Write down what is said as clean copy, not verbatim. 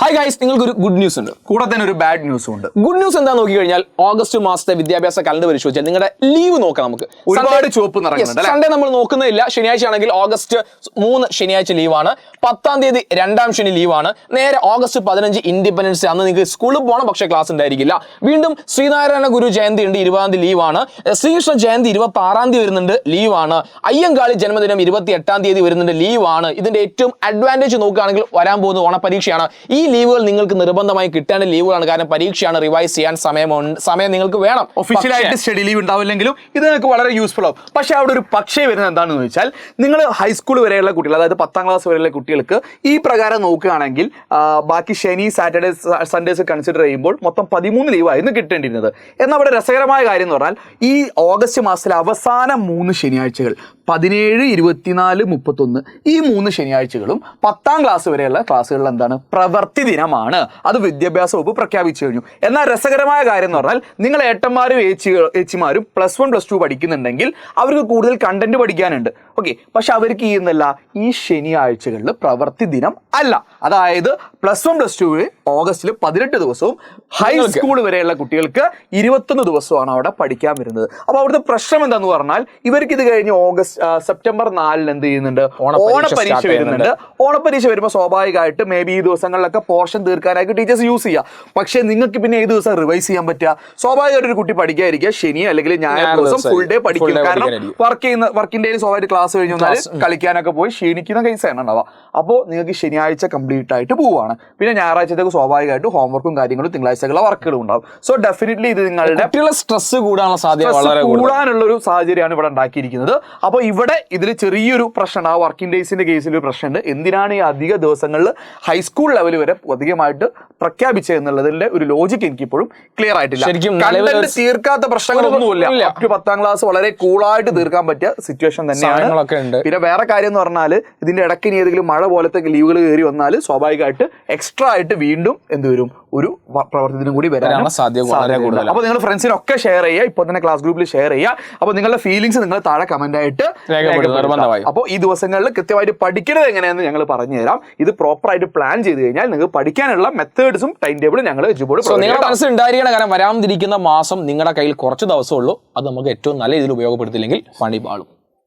Hi guys, നിങ്ങൾക്ക് ഒരു good news ഉണ്ട്, കൂടെ തന്നെ ഒരു ബാഡ് ന്യൂസും ഉണ്ട്. ഗുഡ് ന്യൂസ് എന്താ നോക്കി കഴിഞ്ഞാൽ ഓഗസ്റ്റ് മാസത്തെ വിദ്യാഭ്യാസ കലണ്ടർ പരിശോധിച്ചാൽ നിങ്ങളുടെ ലീവ് നോക്കാം. നമുക്ക് ഒരുപാട് ചുവപ്പ് നിറയുന്നുണ്ട്. സൺഡേ നമ്മൾ നോക്കുന്നില്ല. ശനിയാഴ്ച ആണെങ്കിൽ ഓഗസ്റ്റ് 3 ശനിയാഴ്ച ലീവാണ്. 10-ാം തീയതി 2ാം ശനി ലീവാണ്. നേരെ ഓഗസ്റ്റ് 15 ഇൻഡിപെൻഡൻസ് ഡേ. അന്ന് നിങ്ങൾക്ക് സ്കൂളിൽ പോകണം, പക്ഷേ ക്ലാസ് ഉണ്ടായിരിക്കില്ല. വീണ്ടും ശ്രീനാരായണ ഗുരു ജയന്തി ഉണ്ട്, 20-ാം തീയതി ലീവാണ്. ശ്രീകൃഷ്ണ ജയന്തി 26-ാം തീയതി വരുന്നുണ്ട്, ലീവാണ്. അയ്യങ്കാളി ജന്മദിനം 28-ാം തീയതി വരുന്നുണ്ട്, ലീവാണ്. ഇതിന്റെ ഏറ്റവും അഡ്വാൻറ്റേജ് നോക്കുകയാണെങ്കിൽ വരാൻ പോകുന്ന ഓണപരീക്ഷയാണ്. ഈ ലീവുകൾ നിങ്ങൾക്ക് നിർബന്ധമായി കിട്ടേണ്ട ലീവുകളാണ്. കാരണം പരീക്ഷയാണ്, റിവൈസ് ചെയ്യാൻ സമയം നിങ്ങൾക്ക് വേണം. ഒഫീഷ്യലായിട്ട് സ്റ്റഡി ലീവ് ഉണ്ടാവില്ലെങ്കിലും ഇത് നിങ്ങൾക്ക് വളരെ യൂസ്ഫുൾ ആവും. പക്ഷേ അവിടെ ഒരു പക്ഷേ വരുന്നത് എന്താണെന്ന് വെച്ചാൽ, നിങ്ങൾ ഹൈസ്കൂൾ വരെയുള്ള കുട്ടികൾ, അതായത് 10ാം ക്ലാസ് വരെയുള്ള കുട്ടികൾക്ക് ഈ പ്രകാരം നോക്കുകയാണെങ്കിൽ ബാക്കി ശനി, സാറ്റർഡേ, സൺഡേസ് കൺസിഡർ ചെയ്യുമ്പോൾ മൊത്തം 13 ലീവായിരുന്നു കിട്ടേണ്ടിരുന്നത്. എന്നാൽ അവിടെ രസകരമായ കാര്യം എന്ന് പറഞ്ഞാൽ, ഈ ഓഗസ്റ്റ് മാസത്തിലെ അവസാന 3 ശനിയാഴ്ചകൾ 17, 24, 31 ഈ 3 ശനിയാഴ്ചകളും 10ാം ക്ലാസ് വരെയുള്ള ക്ലാസ്സുകളിൽ എന്താണ്, പ്രവൃത്തി ദിനമാണ്. അത് വിദ്യാഭ്യാസ വകുപ്പ് പ്രഖ്യാപിച്ചു കഴിഞ്ഞു. എന്നാൽ രസകരമായ കാര്യം എന്ന് പറഞ്ഞാൽ, നിങ്ങൾ ഏട്ടന്മാരും ഏച്ചിമാരും +1 +2 പഠിക്കുന്നുണ്ടെങ്കിൽ അവർക്ക് കൂടുതൽ കണ്ടന്റ് പഠിക്കാനുണ്ട്. ഓക്കെ, പക്ഷെ അവർക്ക് ഈ ശനിയാഴ്ചകളിൽ പ്രവൃത്തി ദിനം അല്ല. അതായത് +1 +2 ഓഗസ്റ്റിൽ 18 ദിവസവും ഹൈസ്കൂൾ വരെയുള്ള കുട്ടികൾക്ക് 21 ദിവസമാണ് അവിടെ പഠിക്കാൻ വരുന്നത്. അപ്പോൾ അവിടുത്തെ പ്രശ്നം എന്താന്ന് പറഞ്ഞാൽ, ഇവർക്ക് ഇത് കഴിഞ്ഞ് സെപ്റ്റംബർ 4 എന്ത് ചെയ്യുന്നുണ്ട്, ഓണപരീക്ഷ വരുന്നുണ്ട്. ഓണപരീക്ഷ വരുമ്പോൾ സ്വാഭാവികമായിട്ട് മേ ബി ഈ ദിവസങ്ങളിലൊക്കെ പോർഷൻ തീർക്കാനായിട്ട് ടീച്ചേഴ്സ് യൂസ് ചെയ്യുക. പക്ഷേ നിങ്ങൾക്ക് പിന്നെ ഏത് ദിവസം റിവൈസ് ചെയ്യാൻ പറ്റുക? സ്വാഭാവികമായിട്ട് ഒരു കുട്ടി പഠിക്കാതിരിക്കുക ശനി അല്ലെങ്കിൽ ഞായർ ദിവസം ഫുൾ ഡേ പഠിക്കും. കാരണം വർക്കിംഗ് ഡേയിൽ സ്വാഭാവിക ക്ലാസ് കഴിഞ്ഞു വന്നാൽ കളിക്കാനൊക്കെ പോയി ക്ഷീണിക്കുന്ന കേസാണ് ഉണ്ടാവുക. അപ്പോൾ നിങ്ങൾക്ക് ശനിയാഴ്ച കംപ്ലീറ്റ് ആയിട്ട് പോവുകയാണ്. പിന്നെ ഞായറാഴ്ചത്തേക്ക് സ്വാഭാവികമായിട്ട് ഹോംവർക്കും കാര്യങ്ങളും തിങ്കളാഴ്ചകളുടെ വർക്കുകളും ഉണ്ടാവും. സോ ഡെഫിനറ്റ്ലി ഇത് നിങ്ങളുടെ സ്ട്രെസ് കൂടാനുള്ള ഒരു സാഹചര്യമാണ് ഇവിടെ ഉണ്ടാക്കിയിരിക്കുന്നത്. അപ്പോൾ ഇവിടെ ഇതിൽ ചെറിയൊരു പ്രശ്നം, ആ വർക്കിംഗ് ഡേയ്സിന്റെ കേസിൽ ഒരു പ്രശ്നമുണ്ട്. എന്തിനാണ് ഈ അധിക ദിവസങ്ങളിൽ ഹൈസ്കൂൾ ലെവൽ വരെ അധികമായിട്ട് പ്രഖ്യാപിച്ചത് എന്നുള്ളതിന്റെ ഒരു ലോജിക്ക് എനിക്കിപ്പോഴും ക്ലിയർ ആയിട്ടില്ല. കണ്ടന്റ് തീർക്കാത്ത പ്രശ്നങ്ങളൊന്നുമില്ല. 10ാം ക്ലാസ് വളരെ കൂളായിട്ട് തീർക്കാൻ പറ്റിയ സിറ്റുവേഷൻ തന്നെയാണ്. പിന്നെ വേറെ കാര്യം എന്ന് പറഞ്ഞാൽ, ഇതിന്റെ ഇടയ്ക്ക് ഇനി ഏതെങ്കിലും മഴ പോലത്തെ ലീവുകൾ കയറി വന്നാൽ സ്വാഭാവികമായിട്ട് എക്സ്ട്രാ ആയിട്ട് വീണ്ടും എന്ത് വരും, ഒരു പ്രവർത്തനത്തിനും കൂടി വരാനാണ് സാധ്യത കൂടുതൽ. അപ്പോൾ നിങ്ങൾ ഫ്രണ്ട്സിനൊക്കെ ഷെയർ ചെയ്യുക, ഇപ്പോൾ തന്നെ ക്ലാസ് ഗ്രൂപ്പിൽ ഷെയർ ചെയ്യുക. അപ്പോൾ നിങ്ങളുടെ ഫീലിംഗ്സ് നിങ്ങൾ താഴെ കമന്റ് ആയിട്ട് രേഖപ്പെടുത്തുക. അപ്പോൾ ഈ ദിവസങ്ങളിൽ കൃത്യമായിട്ട് പഠിക്കുന്നത് എങ്ങനെയാണെന്ന് ഞങ്ങൾ പറഞ്ഞു തരാം. ഇത് പ്രോപ്പർ ആയിട്ട് പ്ലാൻ ചെയ്ത് കഴിഞ്ഞാൽ നിങ്ങൾക്ക് പഠിക്കാനുള്ള മെത്തേഡ്സും ടൈം ടേബിളും ഞങ്ങൾ നിങ്ങളുടെ മനസ്സിൽ ഉണ്ടായിരിക്കണം. കാരണം വരാതിരിക്കുന്ന മാസം നിങ്ങളുടെ കയ്യിൽ കുറച്ച് ദിവസമേ ഉള്ളൂ. അത് നമുക്ക് ഏറ്റവും നല്ല രീതിയിൽ ഉപയോഗപ്പെടുത്തില്ലെങ്കിൽ പണി പാളും.